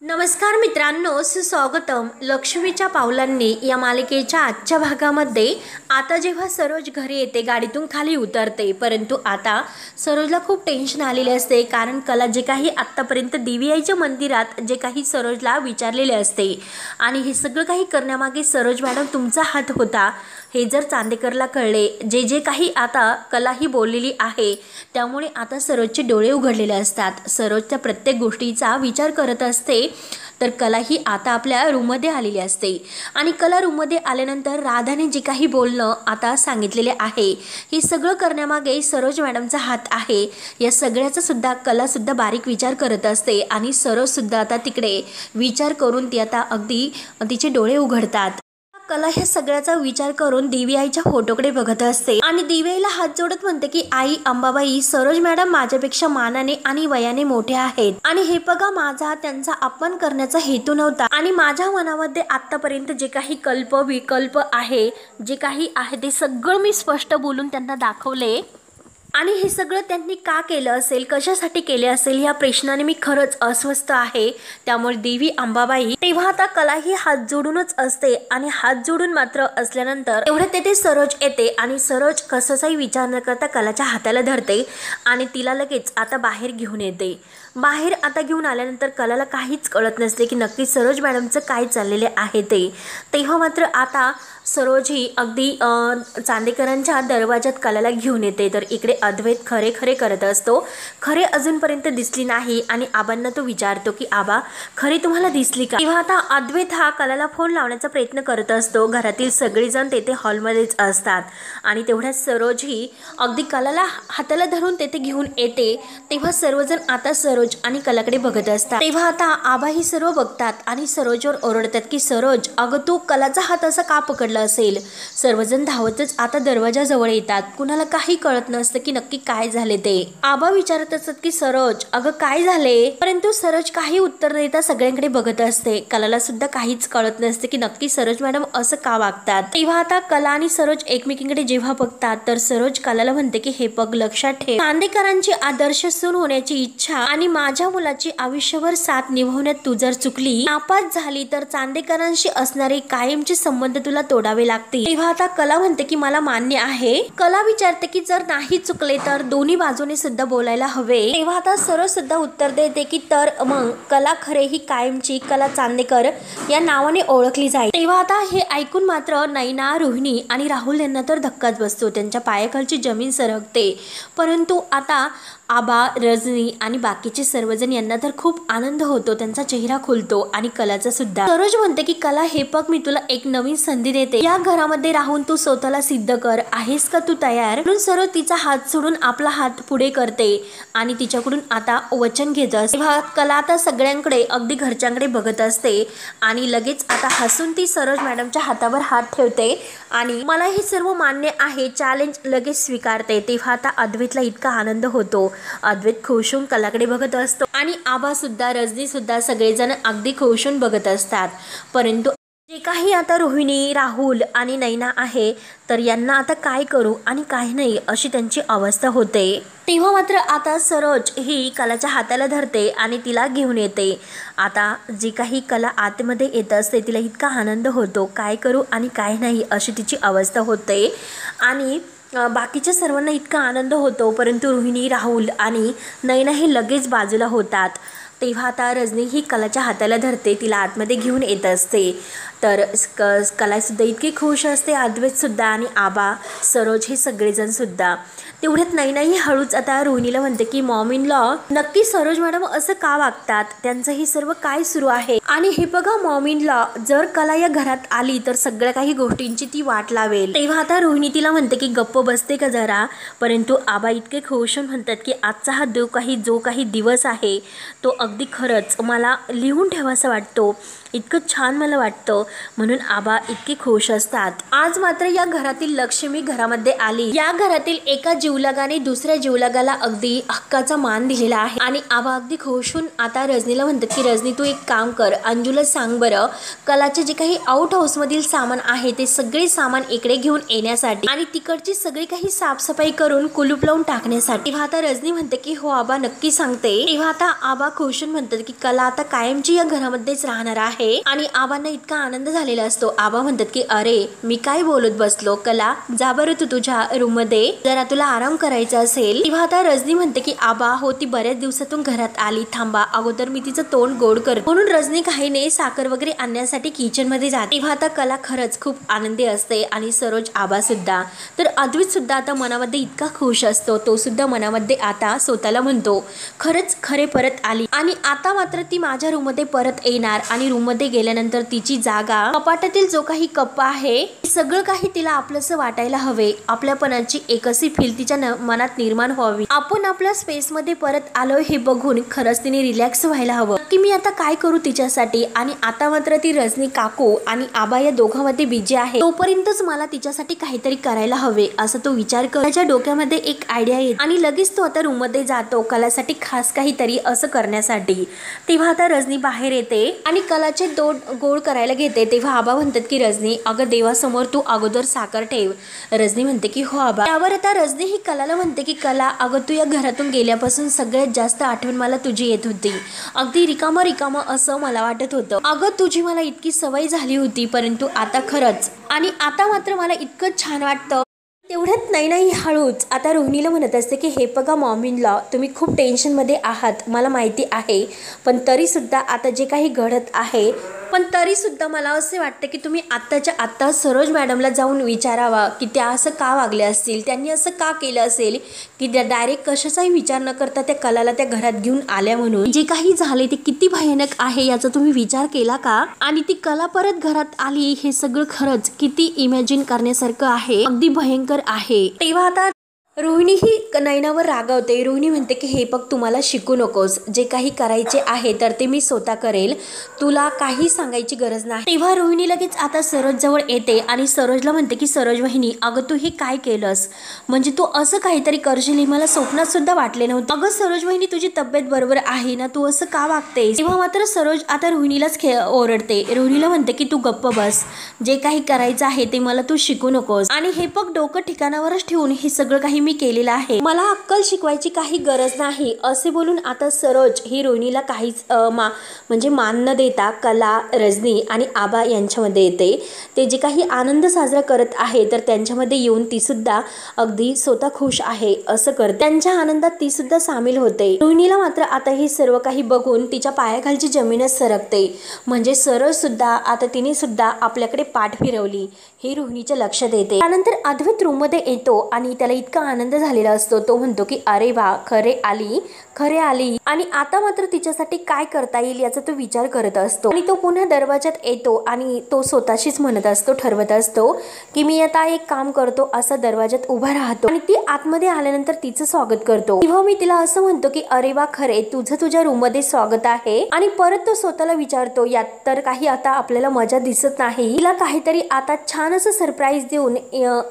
नमस्कार मित्रांनो, सुस्वागतम लक्ष्मीच्या पावलांनी या मालिकेच्या आजच्या भागामध्ये. आता जेव्हा सरोज घरी येते, गाडीतून खाली उतरते, परंतु आता सरोजला खूप टेन्शन आलेले असते. कारण कला जे काही आत्तापर्यंत देवी आईच्या मंदिरात जे काही सरोजला विचारलेले असते आणि हे सगळं काही करण्यामागे सरोज मॅडम तुमचा हात होता हे जर चांदेकरला कळले, जे काही आता कला ही बोललेली आहे, त्यामुळे आता सरोजचे डोळे उघडलेले असतात. सरोज त्या प्रत्येक गोष्टीचा विचार करत असते. तर कला ही आता आपल्या रूममध्ये आलेली असते आणि कला रूममध्ये आल्यानंतर राधाने जे काही बोलणं आता सांगितलेले आहे, हे सगळं करण्यामागे सरोज मॅडमचा हात आहे. या सगळ्याचा सुद्धा कला सुद्धा बारीक विचार करत असते आणि सरोज सुद्धा आता तिकडे विचार करून ती आता अगदी तिचे डोळे उघडतात. कला ह्या सगळ्याचा विचार करून देवी आईच्या फोटोकडे बघत असते आणि देवी आईला हात जोडत म्हणते की आई अंबाबाई, सरोज मॅडम माझ्यापेक्षा मानाने आणि वयाने मोठे आहेत आणि हे बघा, माझा त्यांचा अपमान करण्याचा हेतू नव्हता आणि माझ्या मनामध्ये आतापर्यंत जे काही कल्प विकल्प आहे, जे काही आहे ते सगळं मी स्पष्ट बोलून त्यांना दाखवले आणि हे सगळं त्यांनी का केलं असेल, कशासाठी केले असेल, या प्रश्नाने मी खरंच अस्वस्थ आहे. त्यामुळे देवी अंबाबाई. तेव्हा आता कला ही हात जोडूनच असते आणि हात जोडून मात्र असल्यानंतर एवढ्यात तेथे सरोज येते आणि सरोज कसाचाही विचार न करता कलाच्या हाताला धरते आणि तिला लगेच आता बाहेर घेऊन येते. बाहेर आता घेऊन आल्यानंतर कलाला काहीच कळत नसते की नक्की सरोज मॅडमचं काय चाललेले आहे ते. तेव्हा मात्र आता सरोज ही अगदी चांदेकरांच्या दरवाजात कलाला घेऊन येते. तर इकडे अद्वैत खरे खरे करत असतो. खरे अजूनपर्यंत दिसली नाही आणि आबांना तो विचारतो की आबा, खरे तुम्हाला दिसली का? तेव्हा आता अद्वैत हा कलाला फोन लावण्याचा प्रयत्न करत असतो. घरातील सगळेजण तेथे हॉलमध्येच असतात आणि तेवढ्यात सरोज ही अगदी कलाला हाताला धरून तेथे घेऊन येते. तेव्हा सर्वजण आता सरोज आणि कलाकडे बघत असतात. तेव्हा आता आबा ही सर्व बघतात आणि सरोजवर ओरडतात की सरोज, अगं तू कलाचा हात असा का पकडला असेल? सर्वजण धावतच आता दरवाजाजवळ येतात. कुणाला काही कळत नसतं की नक्की काय झाले ते. आबा विचारत असतात की सरोज, अगं काय झाले? परंतु सरोज काही उत्तर देता सगळ्यांकडे बघत असते. कलाला सुद्धा काहीच कळत नसते की नक्की सरोज मॅडम असं का वागतात. तेव्हा आता कला आणि सरोज एकमेकींकडे जेव्हा बघतात तर सरोज कलाला म्हणते की हे बघ, लक्षात ठेव, चांदेकरांची आदर्श सून होण्याची इच्छा आणि माझ्या मुलाची आयुष्यभर साथ निभावण्यात तू जर चुकली, नापास झाली तर चांदेकरांशी असणारे कायमचे संबंध तुला तोडावे लागतील. तेव्हा आता कला म्हणते की मला मान्य आहे. कला विचारते की जर नाही चुकले तर दोन्ही बाजूने सुद्धा बोलायला हवे. तेव्हा आता सरोज सुद्धा उत्तर देते की तर मग कला खरे ही कायमची कला चांदेकर या नावाने ओळखली जाईल. तेव्हा आता हे ऐकून मात्र नैना, रोहिणी आणि राहुल यांना तर धक्काच बसतो. त्यांच्या पायाखालची जमीन सरकते. परंतु आता आबा, रजनी आणि बाकीचे सर्वजण यांना तर खूप आनंद होतो. त्यांचा चेहरा खुलतो आणि कलाचा सुद्धा. सरोज म्हणते की कला, हे बघ, मी तुला एक नवीन संधी देते. या घरामध्ये राहून तू स्वतःला सिद्ध कर. आहेस का तू तयार? म्हणून सरोज तिचा हात सोडून आपला हात पुढे करते आणि तिच्याकडून आता वचन घेत असते. तेव्हा कला आता सगळ्यांकडे अगदी घरच्यांकडे बघत असते आणि लगेच आता हसून ती सरोज मॅडमच्या हातावर हात ठेवते आणि मला हे सर्व मान्य आहे, चॅलेंज लगेच स्वीकारते. तेव्हा आता अद्वैतला इतका आनंद होतो. अद्वैत खुश होऊन कलाकडे बघत असतो आणि आबा सुद्धा, रजनी सुद्धा सगळेजण अगदी खुश होऊन बघत असतात. परंतु जे काही आता रोहिणी, राहुल आणि नैना आहे, तर यांना आता काय करू आणि काय नाही अशी त्यांची अवस्था होते. तेव्हा मात्र आता सरोज ही कलाच्या हाताला धरते आणि तिला घेऊन येते. आता जी काही कला आतमध्ये येत असते तिला इतका आनंद होतो, काय करू आणि काय नाही अशी तिची अवस्था होते आणि बाकीच्या सर्वांना इतका आनंद होतो. परंतु रोहिणी, राहुल आणि नैना हे लगेच बाजूला होतात. तेव्हा आता रजनी ही कलाच्या हाताला धरते, तिला आतमध्ये घेऊन येत असते. तर कलासुद्धा इतकी खुश असते, अद्वैतसुद्धा आणि आबा, सरोज हे सगळेजण सुद्धा. तेवढ्यात नैनाही हळूच आता रोहिणीला म्हणते की मॉम इन लॉ, नक्की सरोज मॅडम असं का वागतात? त्यांचं हे सर्व काय सुरू आहे? आणि हे बघा मॉम इन लॉ, जर कला या घरात आली तर सगळ्या काही गोष्टींची ती वाट लावेल. तेव्हा आता रोहिणी तिला म्हणते की गप्प बसते का जरा? परंतु आबा इतके खुश म्हणतात की आजचा हा जो काही दिवस आहे तो अगदी खरंच मला लिहून ठेवासा वाटतो. इतकं छान मला वाटतं, म्हणून आबा इतके खुश असतात. आज मात्र या घरातील लक्ष्मी घरामध्ये आली. या घरातील एका जीवलगाने दुसऱ्या जीवलगाला अगदी हक्काचा मान दिलेला आहे आणि आबा अगदी खुश होऊन आता रजनीला म्हणतात की रजनी तू एक काम कर, अंजूला सांग बरं कलाचे जे काही आउट हाऊस मधील सामान आहे ते सगळे सामान इकडे घेऊन येण्यासाठी आणि तिकडची सगळी काही साफसफाई करून कुलूप लावून टाकण्यासाठी। तेव्हा आता रजनी म्हणते की हो आबा नक्की सांगते। तेव्हा आता आबा खुश होऊन म्हणतात की कला आता कायमची या घरामध्येच राहणार आहे आणि आबांना इतका आनंद झालेला असतो। आबा म्हणतात की अरे मी काय बोलत बसलो, कला जा बरं तू तुझ्या रूम मध्ये, जरा तुला आराम करायचा असेल। तेव्हा आता रजनी म्हणते की आबा हो ती बऱ्याच दिवसातून घरात आली, थांबा अगोदर मी तिचं तोंड गोड करते। म्हणून रजनी काही नाही साखर वगैरे आणण्यासाठी किचन मध्ये जाते। तेव्हा आता कला खरंच खूप आनंदी असते आणि सरोज आबा सुद्धा। तर अद्वैत सुद्धा आता मनामध्ये इतका खुश असतो, तो सुद्धा मनामध्ये आता स्वतःला म्हणतो खरंच खरे परत आली आणि आता मात्र ती माझ्या रूम मध्ये परत येणार आणि रूम मध्ये गेल्यानंतर तिची जागा कपाटातील जो काही कप्पा आहे सगळं काही तिला आपलंसं वाटायला हवे, आपल्यापणाची एक अशी फील तिच्या मनात निर्माण व्हावी, आपण आपल्या स्पेस मध्ये परत आलोय हे बघून खरंच तिने रिलॅक्स व्हायला हवं की मी आता काय करू तिच्यासाठी। आणि आता मात्र ती रजनी काकू आणि आबा या दोघांमध्ये बिझी आहे, तोपर्यंतच मला तिच्यासाठी काहीतरी करायला हवे असं तो विचार करतो। त्याच्या डोक्यामध्ये एक आयडिया येते आणि लगेच तो आता रूम मध्ये जातो कलासाठी खास काहीतरी असं करण्यासाठी। तेव्हा आता रजनी बाहेर येते आणि कलाचे गोड करायला घेते। तेव्हा आबा म्हणतात की रजनी अगं देवासमोर तू अगोदर साखर ठेव। रजनी म्हणते की हो आबा। त्यावर आता रजनी ही कलाला म्हणते की कला अगं तू या घरातून गेल्यापासून सगळ्यात जास्त आठवण मला तुझी येत होती, अगदी रिकामं रिकामं असं मला वाटत होतं। अगं तुझी मला इतकी सवय झाली होती परंतु आता खरंच आणि आता मात्र मला इतकं छान वाटतं। तेवढ्यात नाही हळूच आता रोहिणीला म्हणत असते की हे बघा मॉमिनला तुम्ही खूप टेन्शनमध्ये आहात मला माहिती आहे, पण तरीसुद्धा आता जे काही घडत आहे पण तरीसुद्धा मला असे वाटते की तुम्ही आत्ताच्या आत्ता सरोज मॅडमला जाऊन विचारावा की त्या असं का वागल्या असतील, त्यांनी असं का केलं असेल की डायरेक्ट कशाचाही विचार न करता त्या कलाला त्या घरात घेऊन आल्या, म्हणून जे काही झाले ते किती भयानक आहे याचा तुम्ही विचार केला का? आणि ती कला परत घरात आली हे सगळं खरंच किती इमॅजिन करण्यासारखं आहे, अगदी भयंकर आहे। तेव्हा आता रोहिणी ही नयनावर रागावते। रोहिणी म्हणते की हे बघ तुम्हाला शिकू नकोस, जे काही करायचे आहे तर ते मी स्वतः करेल, तुला काही सांगायची गरज नाही। तेव्हा रोहिणी लगेच आता सरोज जवळ येते आणि सरोजला म्हणते की सरोज वहिनी अगं तू हे काय केलंस, म्हणजे तू असं काहीतरी करशील हे मला स्वप्नात सुद्धा वाटले नव्हते। अगं सरोज वहिनी तुझी तब्येत बरोबर आहे ना, तू असं का वागतेस? तेव्हा मात्र सरोज आता रोहिणीलाच ओरडते। रोहिणीला म्हणते की तू गप्प बस, जे काही करायचं आहे ते मला तू शिकू नकोस आणि हे बघ डोकं ठिकाणावरच ठेवून हे सगळं काही मी केलेलं आहे, मला अक्कल शिकवायची काही गरज नाही असे बोलून आता सरोज ही रोहिणीला काहीच म्हणजे मान न देता कला रजनी आणि आबा यांच्यामध्ये येते। ते जे काही आनंद साजरा करत आहे तर त्यांच्यामध्ये येऊन ती सुद्धा अगदी स्वतः खुश आहे असं करते, त्यांच्या आनंदात ती सुद्धा सामील होते। रोहिणीला मात्र आता हे सर्व काही बघून तिच्या पायाखालची जमीनच सरकते, म्हणजे सरोज सुद्धा आता तिने सुद्धा आपल्याकडे पाठ फिरवली हे रोहिणीच्या लक्षात येते। त्यानंतर अद्वैत रूम मध्ये येतो आणि त्याला इतका आनंद झालेला असतो, तो म्हणतो की अरे वा खरे आली आणि आता मात्र तिच्यासाठी काय करता येईल याचा तो विचार करत असतो आणि तो पुन्हा दरवाजात येतो आणि तो स्वतःशीच म्हणत असतो, ठरवत असतो की मी आता एक काम करतो, असा दरवाजात उभा राहतो आणि ती आतमध्ये आल्यानंतर तिचं स्वागत करतो। तेव्हा मी तिला असं म्हणतो की अरे वा खरे तुझं तुझ्या रूम मध्ये स्वागत आहे आणि परत तो स्वतःला विचारतो यात तर काही आता आपल्याला मजा दिसत नाही, तिला काहीतरी आता छान असं सरप्राईज देऊन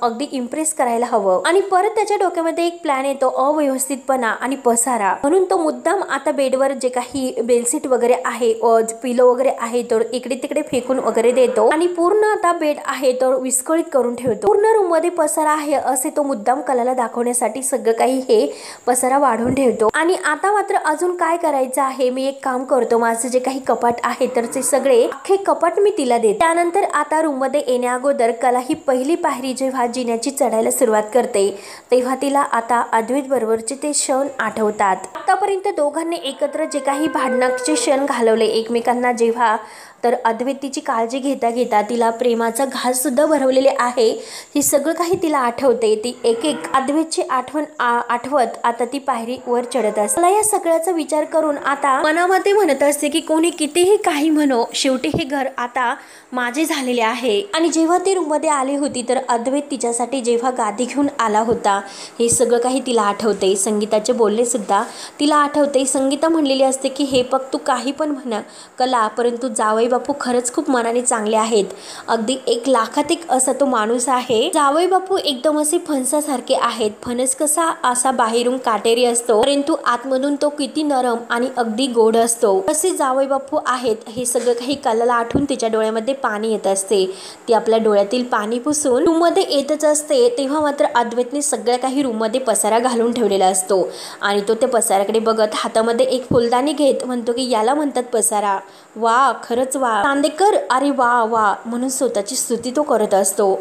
अगदी इम्प्रेस करायला हवं आणि परत त्याच्या डोक्यामध्ये एक प्लॅन येतो अव्यवस्थितपणा आणि पसारा, म्हणून तो मुद्दाम आता बेडवर जे काही बेडशीट वगैरे आहे पिलो वगैरे आहे तर इकडे तिकडे फेकून वगैरे देतो आणि पूर्ण आता बेड आहे तर विस्कळीत करून ठेवतो। पूर्ण रूम मध्ये पसारा आहे असे तो मुद्दाम कलाला दाखवण्यासाठी सगळं काही हे पसारा वाढून ठेवतो आणि आता मात्र अजून काय करायचं आहे, मी एक काम करतो, माझं जे काही कपाट आहे तर ते सगळे अख्खे कपाट मी तिला देते। त्यानंतर आता रूम मध्ये येण्या अगोदर कला ही पहिली पायरी जेव्हा जिन्याची चढायला सुरुवात करते तेव्हा तिला आता अद्वैत बरोबरचे ते क्षण आठवतात। आतापर्यंत दोघांनी एकत्र जे काही भांडणाचे क्षण घालवले एकमेकांना जेव्हा, तर अद्वैत तिची काळजी घेता घेता तिला प्रेमाचा घास सुद्धा भरवलेले आहे हे सगळं काही तिला आठवते। ती एक एक अद्वैतची आठवत आता ती पायरी वर चढत असते। मला या सगळ्याचा विचार करून आता मनामध्ये म्हणत असते की कोणी कितीही काही म्हणो शेवटी हे घर आता माझे झालेले आहे। आणि जेव्हा ती रूम मध्ये आली होती तर अद्वैत तिच्यासाठी जेव्हा गादी घेऊन आला होता हे सगळं काही तिला आठवते। संगीताचे बोलणे सुद्धा तिला आठवते। संगीता म्हणलेली असते की हे बघ तू काही पण म्हणा कला, परंतु जावई जावई बापू खरंच खूप मनाने चांगले आहेत, अगदी 1,00,000त असा तो माणूस आहे। जावई बापू एकदम असे फणसासारखे आहेत। फणस कसा असा बाहेरून काटेरी असतो परंतु आतमधून तो किती नरम आणि अगदी गोड असतो, तसे जावई बापू आहेत। हे सगळं काही कलाला आठवून तिच्या डोळ्यामध्ये पाणी येत असते। ती आपल्या डोळ्यातील पाणी पुसून रूम मध्ये येतच असते तेव्हा मात्र अद्वैतने सगळ्या काही रूम मध्ये पसारा घालून ठेवलेला असतो आणि तो त्या पसाऱ्याकडे बघत हातामध्ये एक फुलदाणी घेत म्हणतो की याला म्हणतात पसारा, वा खरंच वा चांदेकर, अरे वा वा म्हणून स्वतःची स्तुती तो करत असतो।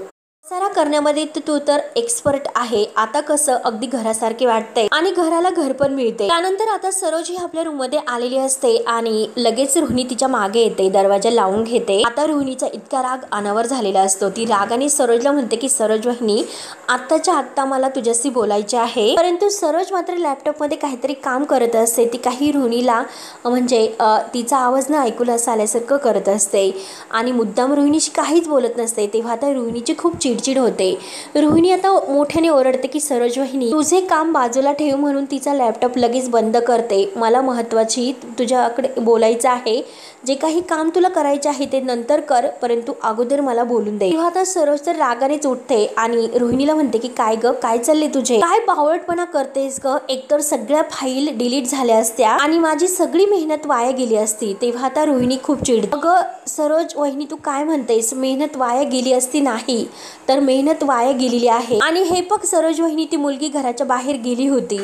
पसारा करण्यामध्ये तू तर एक्सपर्ट आहे, आता कसं अगदी घरासारखे वाटतंय आणि घराला घर पण मिळते। त्यानंतर आता सरोज ही आपल्या रूम मध्ये आलेली असते आणि लगेच रोहिणी तिच्या मागे येते, दरवाजा लावून घेते। आता रोहिणीचा इतका राग अनावर झालेला असतो, ती रागाने सरोजला म्हणते की सरोज वहिनी आत्ताच्या आत्ता मला तुझ्याशी बोलायचे आहे, परंतु सरोज मात्र लॅपटॉप मध्ये काहीतरी काम करत असते। ती काही रोहिणीला म्हणजे तिचा आवाज न ऐकूला आल्यासारखं करत असते आणि मुद्दाम रोहिणीशी काहीच बोलत नसते। तेव्हा आता रोहिणीची खूप चिडचिड होते। रोहिणी आता मोठ्याने ओरडते की सरोज वहिनी तुझे काम बाजूला ठेव म्हणून तिचा लॅपटॉप लगेच बंद करते। मला महत्त्वाची तुझ्याकडे बोलायचं आहे, जे काही काम तुला करायचे आहे ते नंतर कर, परंतु अगोदर मला बोलून दे। तेव्हा आता सरोज तर रागानेच उठते आणि रोहिणीला म्हणते की काय ग, काय चालले तुझे, काय बावळटपणा करतेस ग, एकतर सगळ्या फाईल डिलीट झाल्या असत्या आणि माझी सगळी मेहनत वाया गेली असती। तेव्हा आता रोहिणी खूप चिडते, अगं सरोज वहिनी तू काय म्हणतेस, मेहनत वाया गेली असती नाही तर मेहनत वाया गेलेली आहे आणि हे बघ सरोज वहिनी ती मुलगी घराच्या बाहेर गेली होती,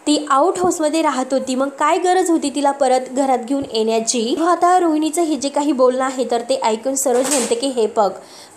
ती आउट हाऊस मध्ये राहत होती, मग काय गरज होती तिला परत घरात घेऊन येण्याची। आता रोहिणीचं हे जे काही बोलणं आहे तर ते ऐकून सरोज म्हणते की हे बघ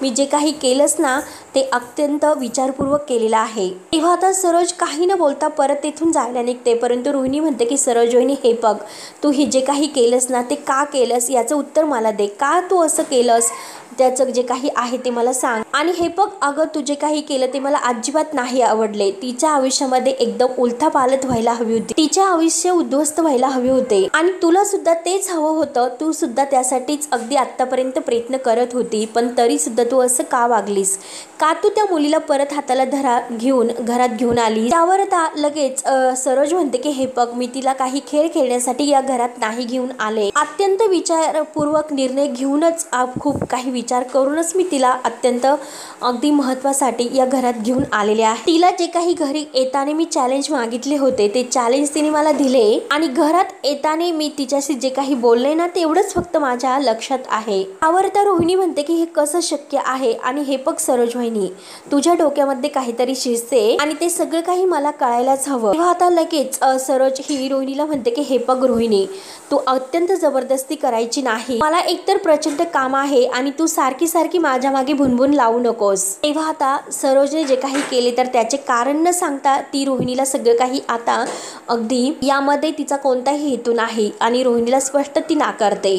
मी जे काही केलंस ना ते अत्यंत विचारपूर्वक केलेलं आहे। तेव्हा आता सरोज काही न बोलता परत तेथून जायला निघते, परंतु रोहिणी म्हणते की सरोज वहिनी हे बघ तू हे जे काही केलंस ना ते का केलंस याचं उत्तर मला दे, का तू असं केलंस त्याचं जे काही आहे ते मला सांग। आणि हे बघ अगं तू जे काही केलं ते मला अजिबात नाही आवडले, तिच्या आयुष्यामध्ये एकदम उलथापालथ व्हायला हवी होती, तिचे आयुष्य उद्ध्वस्त व्हायला हवे होते आणि तुला सुद्धा तेच हवं होतं, तू सुद्धा त्यासाठीच अगदी आतापर्यंत प्रयत्न करत होती, पण तरी सुद्धा तू असं का वागलीस, का तू त्या मुलीला परत हाताला घेऊन घरात घेऊन आली। त्यावर आता लगेच सरोज म्हणते की हे बघ मी तिला काही खेळ खेळण्यासाठी या घरात नाही घेऊन आले, अत्यंत विचारपूर्वक निर्णय घेऊनच खूप काही विचार करूनच मी तिला अत्यंत अगदी महत्वासाठी या घरात घेऊन आलेले आहे। तिला जे काही घरी येताना मी चॅलेंज मागितले होते ते चॅलेंज तिने मला दिले आणि घरात येताना मी तिच्याशी जे काही बोलले ना तेवढंच फक्त माझ्या लक्षात आहे। त्यावर तर रोहिणी म्हणते की हे कसं शक्य आहे आणि हे बघ सरोज वहिनी तुझ्या डोक्यामध्ये काहीतरी शिजते आणि ते सगळं काही मला कळायलाच हवं। तेव्हा आता लगेच सरोज ही रोहिणीला म्हणते की हे बघ रोहिणी तू अत्यंत जबरदस्ती करायची नाही, मला एकतर प्रचंड काम आहे आणि तू सारखी सारखी माझ्या मागे भुनभुन लावू नकोस। तेव्हा आता सरोजने जे काही केले तर त्याचे कारण न सांगता ती रोहिणीला सगळं काही आता अगदी यामध्ये तिचा कोणताही हेतू नाही आणि रोहिणीला स्पष्ट ती नाकारते।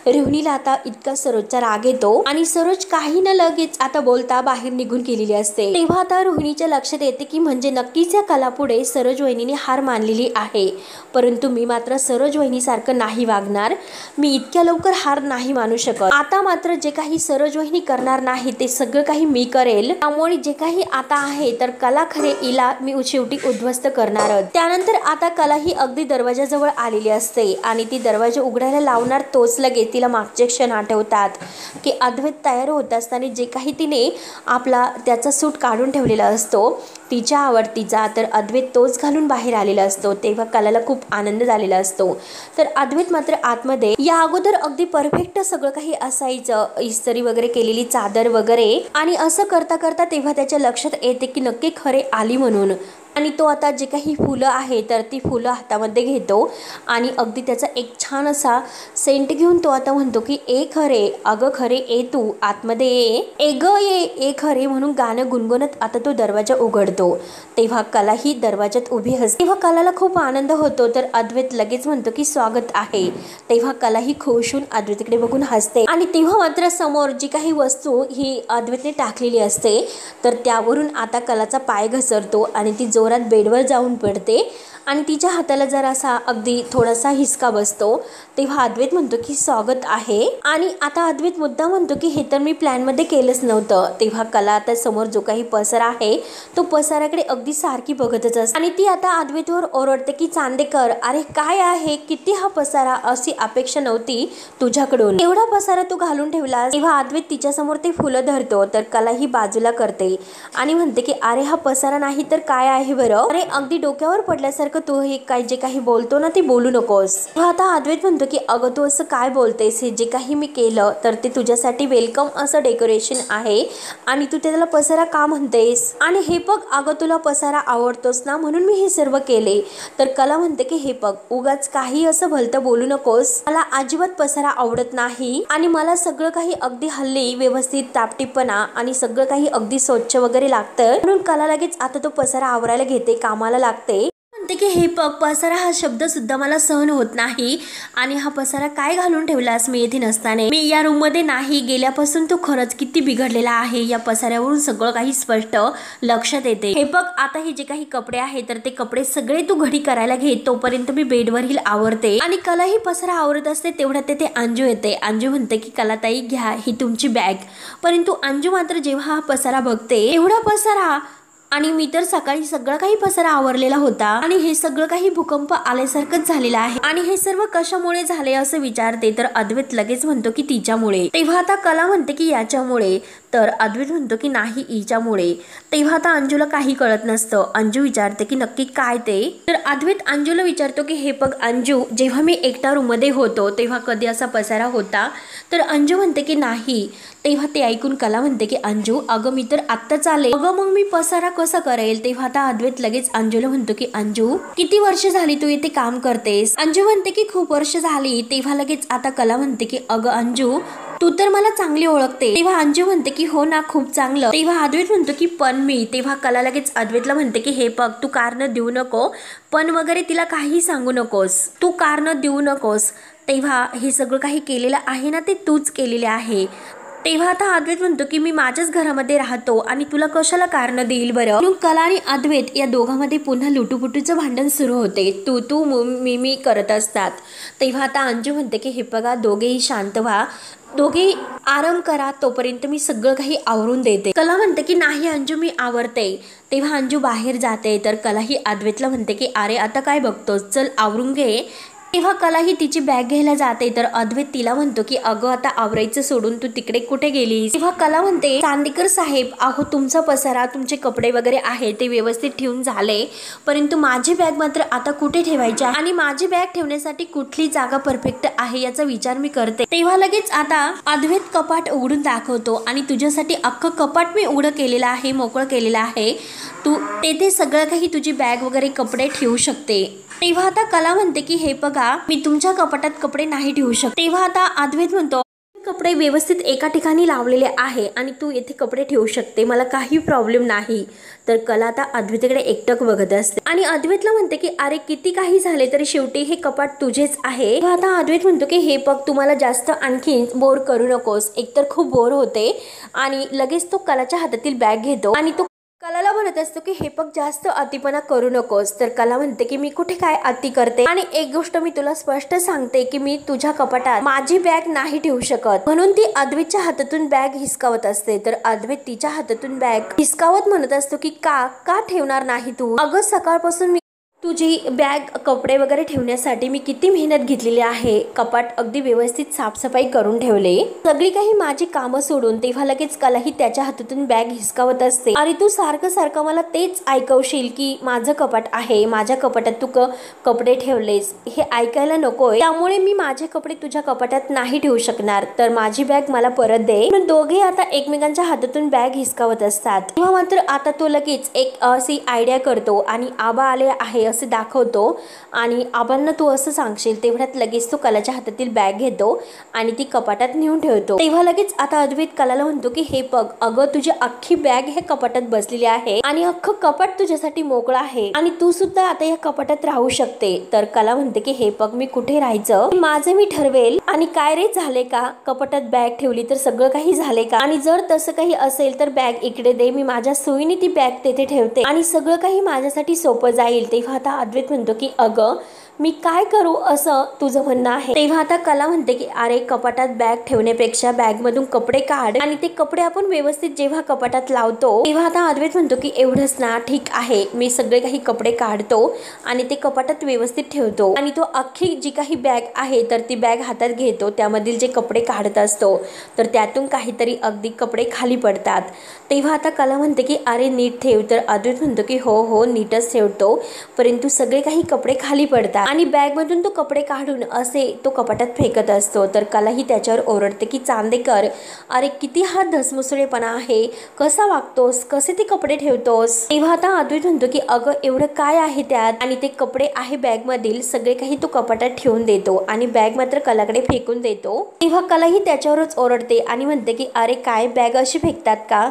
रोहिणीला आता इतका सरोजचा राग येतो आणि सरोज काही न लगेच आता बोलता बाहेर निघून गेलेली असते। तेव्हा आता रोहिणीच्या लक्षात येते की म्हणजे नक्कीच या कलापुढे सरोज वहिनीने हार मानलेली आहे, परंतु मी मात्र सरोज वहिनीसारखं नाही वागणार, मी इतक्या लवकर हार नाही मानू शकत। आता मात्र जे काही सरोज वहिनी करणार नाही ते सगळं काही मी करेल, त्यामुळे जे काही आता आहे तर कला खरे इला मी शेवटी उद्ध्वस्त करणार। त्यानंतर आता कला ही अगदी दरवाजाजवळ आलेली असते आणि ती दरवाजा उघडायला लावणार तोच लगेच तिला मागचे क्षण आठवतात की अद्वैत तयार होत असताना जे काही तिने आपला त्याचा सूट काढून ठेवलेला असतो तिच्या आवडतीचा तर अद्वैत तोच घालून बाहेर आलेला असतो। तेव्हा कलाला खूप आनंद झालेला असतो, तर अद्वैत मात्र आतमध्ये या अगोदर अगदी परफेक्ट सगळं काही असायचं, इस्त्री वगैरे केलेली चादर वगैरे, आणि असं करता करता तेव्हा त्याच्या लक्षात येते की नक्की खरे आली म्हणून, आणि तो आता जे काही फुलं आहे तर ती फुलं हातामध्ये घेतो आणि अगदी त्याचा एक छान असा सेंट घेऊन तो आता म्हणतो की ए खरे अगं खरे ए तू आतमध्ये ये, ए ग ये ए खरे म्हणून गाणं गुणगुणत आता तो दरवाजा उघडतो। तेव्हा कला ही दरवाजात उभी असते। तेव्हा कलाला खूप आनंद होतो, तर अद्वैत लगेच म्हणतो की स्वागत आहे। तेव्हा कला ही खुश होऊन अद्वैतकडे बघून हसते आणि तेव्हा मात्र समोर जी काही वस्तू ही अद्वैतने टाकलेली असते तर त्यावरून आता कलाचा पाय घसरतो आणि ती जोरात बेडवर जाऊन पडते आणि तिच्या हाताला जर असा अगदी थोडासा हिसका बसतो, तेव्हा अद्वैत म्हणतो की स्वागत आहे. आणि आता अद्वैत मुद्दा म्हणतो की हे तर मी प्लॅनमध्ये केलंच नव्हतं. तेव्हा कला आता समोर जो काही पसारा आहे तो पसाराकडे अगदी सारखी बघतच असते आणि ती आता अद्वैतवर ओरडते की चांदेकर, अरे काय आहे, किती हा पसारा, अशी अपेक्षा नव्हती तुझ्याकडून, एवढा पसारा तू घालून ठेवलास. तेव्हा अद्वैत तिच्या समोर ते फुलं धरतो तर कला ही बाजूला करते आणि म्हणते की अरे हा पसारा नाही तर काय आहे बरं, अरे अगदी डोक्यावर पडल्यासारखं तू हे काय जे काही बोलतो ना ते बोलू नकोस. तेव्हा आता अद्वैत म्हणतो की अगं तू असं काय बोलतेस, हे जे काही मी केलं तर ते तुझ्यासाठी वेलकम असं डेकोरेशन आहे आणि तू त्याला पसारा का म्हणतेस, आणि हे बघ अगं तुला पसारा आवडतोस ना म्हणून मी हे सर्व केले. तर कला म्हणते की हे बघ उगाच काही असं भलतं बोलू नकोस, मला अजिबात पसारा आवडत नाही आणि मला सगळं काही अगदी हल्ली व्यवस्थित टापटीपणा आणि सगळं काही अगदी स्वच्छ वगैरे लागतं. म्हणून कला लगेच आता तो पसारा आवरायला घेते, कामाला लागते. म्हणते की हे बघ पसारा हा शब्द सुद्धा मला सहन होत नाही आणि हा पसारा काय घालून ठेवलास मी येथे नसताना, मी या रूम मध्ये नाही गेल्यापासून तू खरंच किती बिघडलेला आहे, या पसाऱ्यावरून सगळं काही स्पष्ट लक्षात येते. हे बघ आता हे जे काही कपडे आहे तर ते कपडे सगळे तू घडी करायला घे, तोपर्यंत मी बेडवरील आवरते. आणि कला ही पसारा आवरत असते तेवढ्यात तेथे अंजू येते. अंजू म्हणते की कलाताई घ्या ही तुमची बॅग. परंतु अंजू मात्र जेव्हा हा पसारा बघते, एवढा पसारा, आणि मी तर सकाळी सगळं काही पसारा आवरलेला होता आणि हे सगळं काही भूकंप आल्यासारखंच झालेलं आहे आणि हे सर्व कशामुळे झाले असं विचारते तर अद्वैत लगेच म्हणतो की तिच्यामुळे. तेव्हा आता कला म्हणते की याच्यामुळे, तर अद्वैत म्हणतो की नाही हिच्यामुळे. तेव्हा आता अंजूला काही कळत नसतं. अंजू विचारते की नक्की काय ते, तर अद्वैत अंजूला विचारतो की हे बघ अंजू, जेव्हा मी एकटा रूम मध्ये होतो तेव्हा कधी असा पसारा होता, तर अंजू म्हणते की नाही. तेव्हा ते ऐकून कला म्हणते की अंजू अगं मी तर आत्ताच आले, अगं मग मी पसारा कसं करेल. तेव्हा आता अद्वैत लगेच अंजूला म्हणतो की अंजू किती वर्ष झाली तू इथे काम करतेस. अंजू म्हणते की खूप वर्ष झाली. तेव्हा लगेच आता कला म्हणते की अगं अंजू तू तर मला चांगली ओळखते. तेव्हा अंजू म्हणते की हो ना खूप चांगलं. तेव्हा अद्वैत म्हणतो की पण मी. तेव्हा कला लगेच अद्वैतला म्हणते की हे बघ तू कारण देऊ नको, पण वगैरे तिला काही सांगू नकोस, तू कारण देऊ नकोस. तेव्हा हे सगळं काही केलेलं आहे ना ते तूच केलेले आहे. तेव्हा आता अद्वैत म्हणतो की मी माझ्याच घरामध्ये राहतो आणि तुला कशाला कारण देईल बरं. म्हणून कला आणि अद्वैत या दोघांमध्ये पुन्हा लुटूपुटूचं भांडण सुरू होते. तू तू मी करत असतात. तेव्हा आता अंजू म्हणते की हे बघा दोघेही शांत व्हा, दोघे आराम करा, तोपर्यंत मी सगळं काही आवरून देते. कला म्हणते की नाही अंजू मी आवरते. तेव्हा अंजू बाहेर जाते तर कला ही अद्वैतला म्हणते की अरे आता काय बघतोस, चल आवरून घे. तेव्हा कला ही तिची बॅग घ्यायला जाते तर अद्वैत तिला म्हणतो की अगं आता आवरायचं सोडून तू तिकडे कुठे गेलीस. तेव्हा कला म्हणते चांदेकर साहेब अहो तुमचा पसारा तुमचे कपडे वगैरे आहे ते व्यवस्थित ठेवून झाले, परंतु माझी बॅग मात्र आता कुठे ठेवायची आणि माझी बॅग ठेवण्यासाठी कुठली जागा परफेक्ट आहे याचा विचार मी करते. तेव्हा लगेच आता अद्वैत कपाट उघडून दाखवतो आणि तुझ्यासाठी अख्खं कपाट मी उघडं केलेलं आहे, मोकळं केलेलं आहे, तू तेथे सगळं काही तुझी बॅग वगैरे कपडे ठेवू शकते. तेव्हा आता कला म्हणते की हे बघा मी तुमच्या कपाटात कपडे नाही ठेवू शकत. तेव्हा आता अद्वैत म्हणतो कपडे व्यवस्थित एका ठिकाणी लावलेले आहे आणि तू येथे कपडे ठेवू शकते, मला काही प्रॉब्लेम नाही. तर कला आता अद्वैतकडे एकटक बघत असते आणि अद्वैतला म्हणते की अरे किती काही झाले तरी शेवटी हे कपाट तुझेच आहे. आता अद्वैत म्हणतो की हे बघ तुम्हाला जास्त आणखी बोर करू नकोस, एकतर खूप बोर होते. आणि लगेच तो कलाच्या हातातील बॅग घेतो आणि तो कलाला म्हणत असतो की हे बघ जास्त अतिपणा करू नकोस. तर कला म्हणते की मी कुठे काय अति करते आणि एक गोष्ट मी तुला स्पष्ट सांगते की मी तुझ्या कपाटात माझी बॅग नाही ठेवू शकत. म्हणून ती अद्वैतच्या हातातून बॅग हिसकावत असते तर अद्वैत तिच्या हातातून बॅग हिसकावत म्हणत असतो की का ठेवणार नाही तू, अगं सकाळपासून मी तुझी बॅग कपडे वगैरे ठेवण्यासाठी मी किती मेहनत घेतलेली आहे, कपाट अगदी व्यवस्थित साफसफाई करून ठेवले, सगळी काही माझी कामं सोडून. तेव्हा लगेच कलाही त्याच्या हातातून बॅग हिसकावत असते. अरे तू सारखं सारखं मला तेच ऐकवशील की माझं कपाट आहे, माझ्या कपाटात तू कपडे ठेवलेस, हे ऐकायला नकोय, त्यामुळे मी माझे कपडे तुझ्या कपाटात नाही ठेवू शकणार, तर माझी बॅग मला परत दे. दोघे आता एकमेकांच्या हातातून बॅग हिसकावत असतात. तेव्हा मात्र आता तो लगेच एक अशी आयडिया करतो आणि आबा आले आहे असे दाखवतो आणि आबांना तू असं सांगशील. तेवढ्यात लगेच तो कलाच्या हातातील बॅग घेतो आणि ती कपाटात नेऊन ठेवतो. तेव्हा लगेच आता अद्वैत कलाला म्हणतो की हे बघ अगं तुझी अख्खी बॅग हे कपाटात बसलेली आहे आणि अख्खं कपाट तुझ्यासाठी मोकळं आहे आणि तू सुद्धा आता या कपाटात राहू शकते. तर कला म्हणते की हे बघ मी कुठे राहायचं माझं मी ठरवेल, आणि काय रे झाले का, कपाटात बॅग ठेवली तर सगळं काही झाले का, आणि जर तसं काही असेल तर बॅग इकडे दे, मी माझ्या सोयीने ती बॅग तेथे ठेवते आणि सगळं काही माझ्यासाठी सोपं जाईल. तेव्हा आता अद्वैत म्हणतो की अगं मी काय करू असं तुझं म्हणणं आहे। तेव्हा आता कला म्हणते की अरे कपाटात बॅग ठेवण्यापेक्षा बॅगमधून कपडे काढ आणि ते कपडे आपण व्यवस्थित जेव्हा कपाटात लावतो तेव्हा आता अद्वैत म्हणतो की एवढंच ना, ठीक आहे मी सगळे काही कपडे काढतो आणि ते कपाटात व्यवस्थित ठेवतो आणि तो अख्खी जी काही बॅग आहे तर ती बॅग हातात घेतो, त्यामधील जे कपडे काढत असतो तर त्यातून काहीतरी अगदी कपडे खाली पडतात। तेव्हा आता कला म्हणते की अरे नीट ठेव, तर अद्वैत म्हणतो की हो हो नीटच ठेवतो, परंतु सगळे काही कपडे खाली पडतात आणि बॅग मधून तो कपडे काढून असे तो कपाटात फेकत असतो। तर कला ही त्याच्यावर ओरडते की चांदेकर अरे किती हा धसमुसळेपणा आहे, कसा वागतोस, कसे ते कपडे ठेवतोस। तेव्हा आता अद्वैत म्हणतो की अगं एवढं काय आहे त्यात, आणि ते कपडे आहे बॅग मधील सगळे काही तो कपाटात ठेवून देतो आणि बॅग मात्र कलाकडे फेकून देतो। तेव्हा कला ही त्याच्यावरच ओरडते आणि म्हणते की अरे काय बॅग अशी फेकतात का।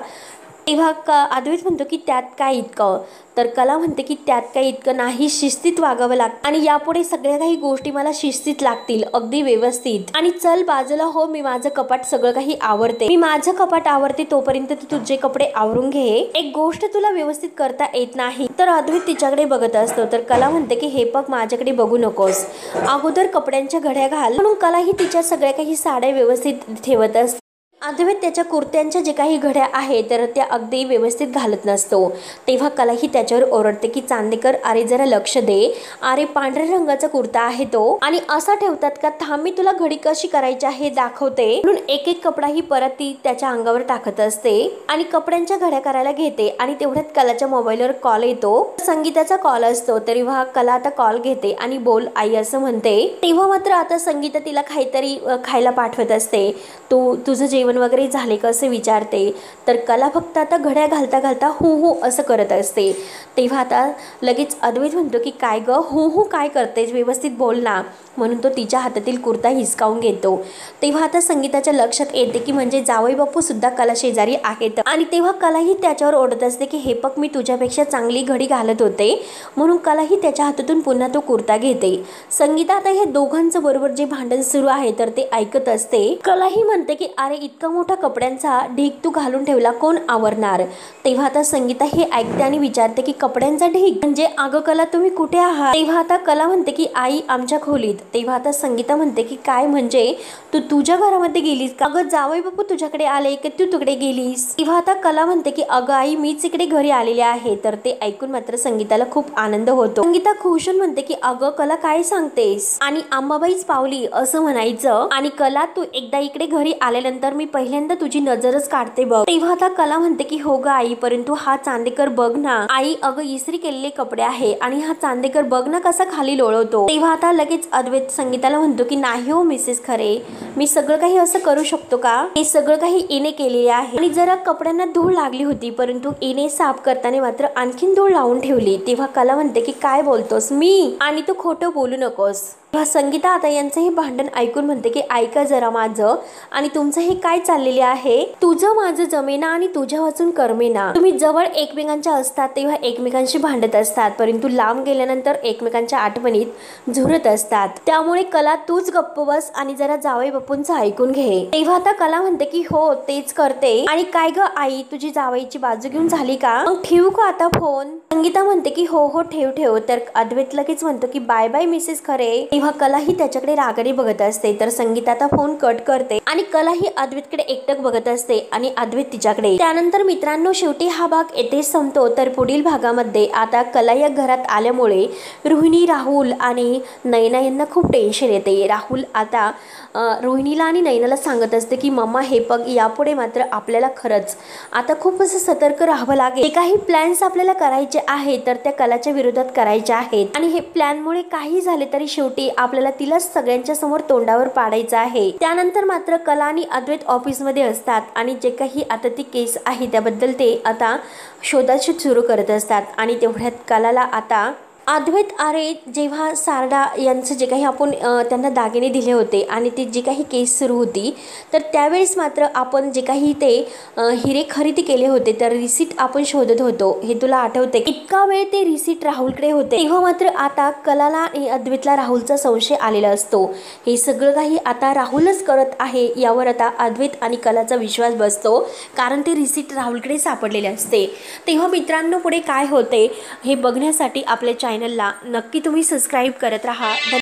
तेव्हा अद्वैत म्हणतो की त्यात काय इतकं, तर कला म्हणते की त्यात काही इतकं नाही, शिस्तीत वागावं लागतं आणि यापुढे सगळ्या काही गोष्टी मला शिस्तीत लागतील, अगदी व्यवस्थित। आणि चल बाजूला हो, मी माझं कपाट सगळं काही आवरते, मी माझं कपाट आवरते तोपर्यंत तू तुझे कपडे आवरून घे, एक गोष्ट तुला व्यवस्थित करता येत नाही। तर अद्वैत तिच्याकडे बघत असतो, तर कला म्हणते की हे बघ माझ्याकडे बघू नकोस, अगोदर कपड्यांच्या घड्या घाल। म्हणून कला ही तिच्या सगळ्या काही साड्या व्यवस्थित ठेवत असते। अद्वैत त्याच्या कुर्त्यांच्या जे काही घड्या आहेत तर त्या अगदी व्यवस्थित घालत नसतो। तेव्हा कला ही त्याच्यावर ओरडते की चांदेकर अरे जरा लक्ष दे, अरे पांढऱ्या रंगाचा कुर्ता आहे तो आणि असा ठेवतात का, थांब मी तुला घडी कशी करायची आहे दाखवते। म्हणून एक एक कपडा ही परत ती त्याच्या अंगावर टाकत असते आणि कपड्यांच्या घड्या करायला घेते आणि तेवढ्यात कलाच्या मोबाईलवर कॉल येतो, संगीताचा कॉल असतो। तेव्हा कला आता कॉल घेते आणि बोल आई असं म्हणते। तेव्हा मात्र आता संगीता तिला काहीतरी खायला पाठवत असते, तुझं जेवण वगैरे झाले का असं विचारते। तर कला फक्त आता घड्या घालता घालता हु हु असं करत असते। तेव्हा आता लगेच अद्वैत म्हणतो की काय ग हु हु काय करतेस, व्यवस्थित बोल ना, म्हणून तो तिच्या हातातील कुर्ता हिसकावून घेतो। तेव्हा आता संगीताच्या लक्षात येते की म्हणजे जावई बापू सुद्धा कला शेजारी आहेत आणि तेव्हा कला ही त्याच्यावर ओरडत असते की हे बघ मी तुझ्यापेक्षा चांगली घडी घालत होते, म्हणून कला ही त्याच्या हातातून पुन्हा तो कुर्ता घेते। संगीता आता हे दोघांचं बरोबर जे भांडण सुरू आहे तर ते ऐकत असते। कला ही म्हणते की अरे इतका मोठा कपड्यांचा ढीग तू घालून ठेवला, कोण आवरणार। तेव्हा आता संगीता हे ऐकते आणि विचारते की कपड्यांचा ढीग म्हणजे, अगं कला तुम्ही कुठे आहात। तेव्हा आता कला म्हणते की आई आमच्या खोलीत। तेव्हा आता संगीता म्हणते की काय म्हणजे तू तुझ्या घरामध्ये गेलीस का, अगं जावई बापू तुझ्याकडे आले की तू तिकडे गेलीस। तेव्हा आता कला म्हणते की अगं आई मीच इकडे घरी आलेले आहे। तर ते ऐकून मात्र संगीताला खूप आनंद होतो। संगीता खुशून म्हणते की अगं कला काय सांगतेस, आणि अंबाबाईच पावली असं म्हणायचं, आणि कला तू एकदा इकडे घरी आल्यानंतर मी पहिल्यांदा तुझी नजरच काढते बघ। तेव्हा आता कला म्हणते की हो ग आई, परंतु हा चांदेकर बघ ना आई, अगं इस्त्री केलेले कपडे आहे आणि हा चांदेकर बघ ना कसा खाली लोळवतो। तेव्हा आता लगेच अद्वैत संगीताला म्हणतो की नाही हो मिसेस खरे, मी सगळं काही असं करू शकतो का, हे सगळं काही इने केलेले आहे आणि जरा कपड्यांना धूळ लागली होती, परंतु इने साफ करताना मात्र आणखीन धूळ लावून ठेवली। तेव्हा कला म्हणते की काय बोलतोस मी, आणि तू खोटं बोलू नकोस। तेव्हा संगीता आता यांचं हे भांडण ऐकून म्हणते की ऐका जरा माझं, आणि तुमचं हे काय चाललेले आहे, तुझं माझं जमेना आणि तुझ्या वाचून करमेना। तुम्ही जवळ एकमेकांच्या असतात तेव्हा एकमेकांशी भांडत असतात, परंतु लांब गेल्यानंतर एकमेकांच्या आठवणीत झुरत असतात। त्यामुळे कला तूच गप्प बस आणि जरा जावई बापूंचं ऐकून घे। तेव्हा आता कला म्हणते की हो तेच करते, आणि काय ग आई तुझी जावईची बाजू घेऊन झाली का, मग ठेवू का आता फोन। संगीता म्हणते की हो हो ठेव ठेव। तर अद्वैत लगेच म्हणतो की बाय बाय मिसेस खरे। तेव्हा कला ही त्याच्याकडे रागाने बघत असते, तर संगीता आता फोन कट करते आणि कला ही अद्वैतकडे एकटक बघत असते आणि अद्वैत तिच्याकडे। त्यानंतर मित्रांनो शेवटी हा भाग येथेच संपतो। तर पुढील भागामध्ये आता कला या घरात आल्यामुळे रोहिणी, राहुल आणि नयना यांना खूप टेन्शन येते। राहुल आता रोहिणीला आणि नयनाला सांगत असते की मम्मा हे बघ यापुढे मात्र आपल्याला खरंच आता खूप असं सतर्क राहावं लागेल, काही प्लॅन्स आपल्याला करायचे आहे तर त्या कलाच्या विरोधात करायचे आहेत, आणि हे प्लॅनमुळे काही झाले तरी शेवटी आपल्याला तिला सगळ्यांच्या समोर तोंडावर पाडायचं आहे। त्यानंतर मात्र कला आणि अद्वैत ऑफिसमध्ये असतात आणि जे काही आता ती केस आहे त्याबद्दल ते आता शोधाशोध सुरू करत असतात, आणि तेवढ्यात कलाला आता अद्वैत अरे जेव्हा सारडा यांचं जे काही आपण त्यांना दागिने दिले होते आणि ती जी काही केस सुरू होती तर त्यावेळेस मात्र आपण जे काही ते हिरे खरेदी केले होते तर रिसीट आपण शोधत होतो, हे तुला आठवते। इतका वेळ ते रिसीट राहुलकडे होते, तेव्हा मात्र आता कलाला आणि अद्वैतला राहुलचा संशय आलेला असतो। हे सगळं काही आता राहुलच करत आहे यावर आता अद्वैत आणि कलाचा विश्वास बसतो, कारण ते रिसीट राहुलकडे सापडलेले असते। तेव्हा मित्रांनो पुढे काय होते हे बघण्यासाठी आपल्या चॅनलला नक्की तुम्ही सबस्क्राईब करत राहा.